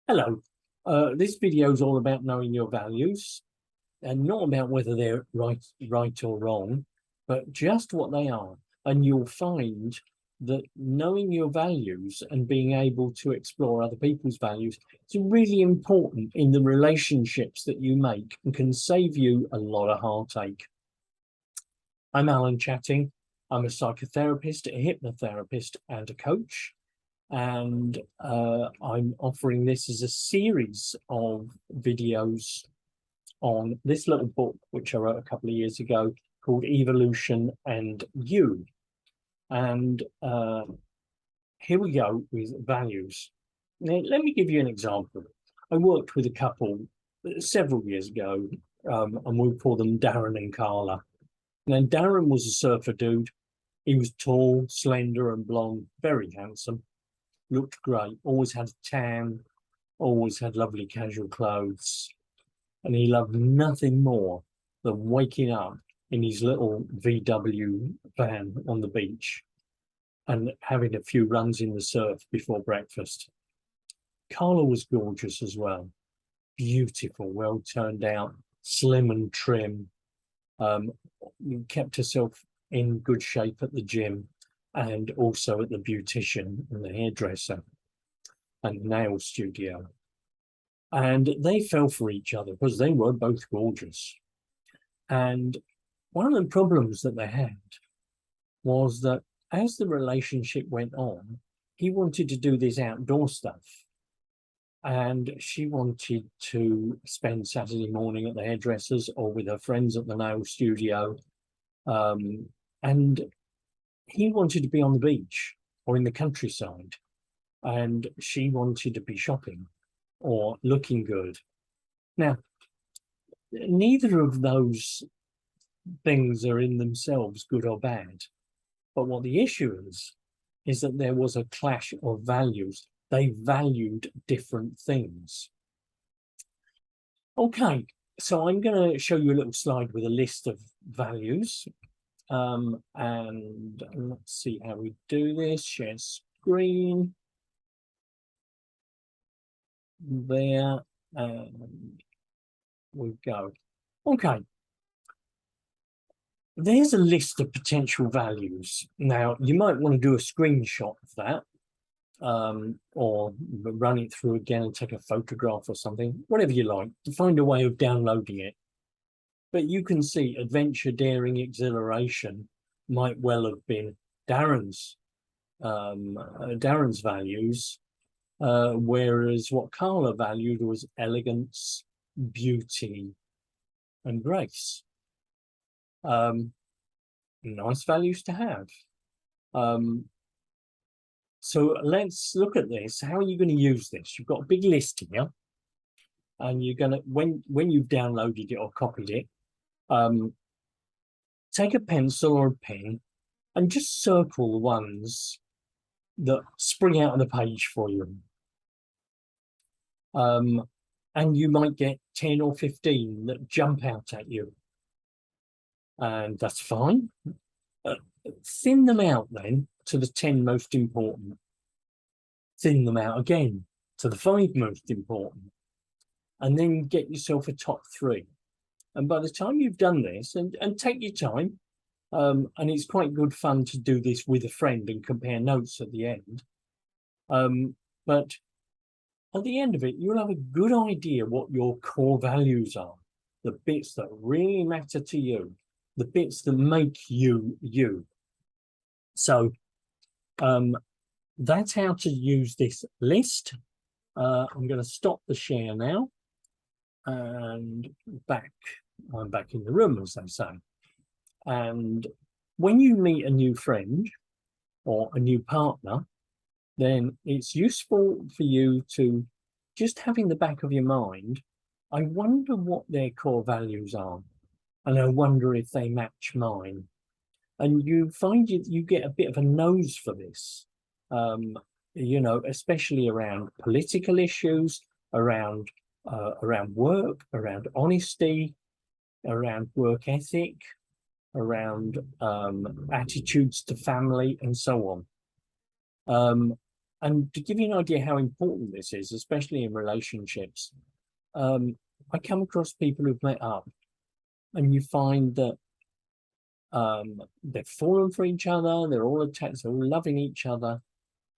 Hello. This video is all about knowing your values and not about whether they're right or wrong, but just what they are. And you'll find that knowing your values and being able to explore other people's values is really important in the relationships that you make and can save you a lot of heartache. I'm Alan Chatting. I'm a psychotherapist, a hypnotherapist, and a coach. And I'm offering this as a series of videos on this little book, which I wrote a couple of years ago, called Evolution and You. And here we go with values. Now, let me give you an example. I worked with a couple several years ago, and we'll call them Darren and Carla. Now, Darren was a surfer dude. He was tall, slender, and blonde, very handsome. Looked great, always had a tan, always had lovely casual clothes, and he loved nothing more than waking up in his little VW van on the beach and having a few runs in the surf before breakfast. Carla was gorgeous as well, beautiful, well turned out, slim and trim, kept herself in good shape at the gym, and also at the beautician and the hairdresser and nail studio. And they fell for each other because they were both gorgeous. And one of the problems that they had was that as the relationship went on, he wanted to do this outdoor stuff. And she wanted to spend Saturday morning at the hairdressers or with her friends at the nail studio. And he wanted to be on the beach or in the countryside, and she wanted to be shopping or looking good. Now, neither of those things are in themselves good or bad, but what the issue is that there was a clash of values. They valued different things. Okay, so I'm going to show you a little slide with a list of values. And let's see how we do this. Share screen there, and we go. Okay, there's a list of potential values. Now you might want to do a screenshot of that, or run it through again and take a photograph or something, whatever you like, to find a way of downloading it. But you can see adventure, daring, exhilaration might well have been Darren's values, whereas what Carla valued was elegance, beauty, and grace. Nice values to have. So let's look at this. How are you going to use this? You've got a big list here, and you're going to, when you've downloaded it or copied it, take a pencil or a pen and just circle the ones that spring out of the page for you. And you might get 10 or 15 that jump out at you. And that's fine. Thin them out then to the 10 most important. Thin them out again to the 5 most important. And then get yourself a top 3. And by the time you've done this, and take your time, and it's quite good fun to do this with a friend and compare notes at the end. But at the end of it, you'll have a good idea what your core values are, the bits that really matter to you, the bits that make you, you. So that's how to use this list. I'm going to stop the share now, and I'm back in the room, as they say. And when you meet a new friend or a new partner, then it's useful for you to just have in the back of your mind, I wonder what their core values are, and I wonder if they match mine. And you find you get a bit of a nose for this, you know, especially around political issues, around work, around honesty, around work ethic, around attitudes to family, and so on. And to give you an idea how important this is, especially in relationships, I come across people who've met up, and you find that they've fallen for each other, they're all attached, they're all loving each other,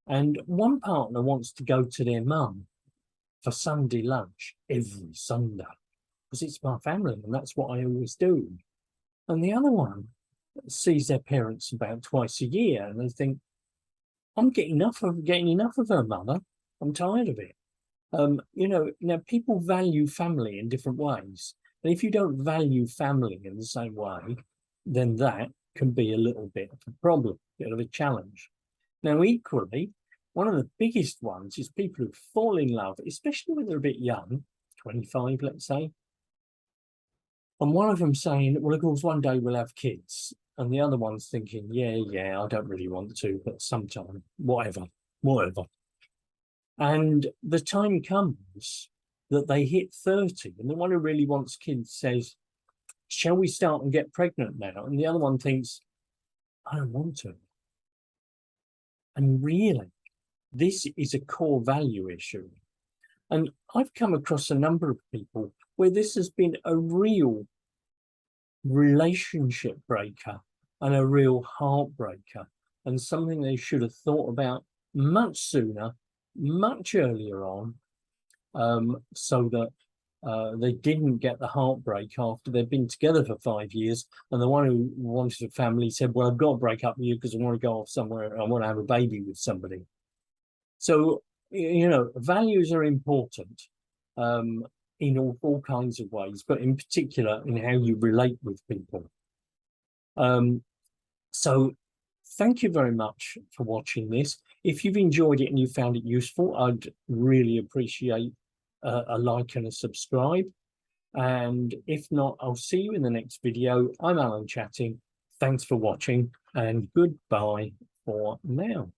and one partner wants to go to their mum for Sunday lunch every Sunday because it's my family and that's what I always do. And the other one sees their parents about twice a year, and they think, I'm getting enough of her mother. I'm tired of it. You know, now people value family in different ways. And if you don't value family in the same way, then that can be a little bit of a problem, a bit of a challenge. Now, equally, one of the biggest ones is people who fall in love, especially when they're a bit young, 25, let's say. And one of them saying, well, of course, one day we'll have kids. And the other one's thinking, yeah, I don't really want to, but sometime, whatever. And the time comes that they hit 30, and the one who really wants kids says, shall we start and get pregnant now? And the other one thinks, I don't want to. And really, this is a core value issue. And I've come across a number of people where this has been a real relationship breaker and a real heartbreaker, and something they should have thought about much sooner, much earlier on, so that they didn't get the heartbreak after they've been together for 5 years, and the one who wanted a family said, well, I've got to break up with you because I want to go off somewhere, I want to have a baby with somebody. So, you know, values are important in all kinds of ways, but in particular in how you relate with people. So thank you very much for watching this. If you've enjoyed it and you found it useful, I'd really appreciate a like and a subscribe. And if not, I'll see you in the next video. I'm Alan Chatting. Thanks for watching, and goodbye for now.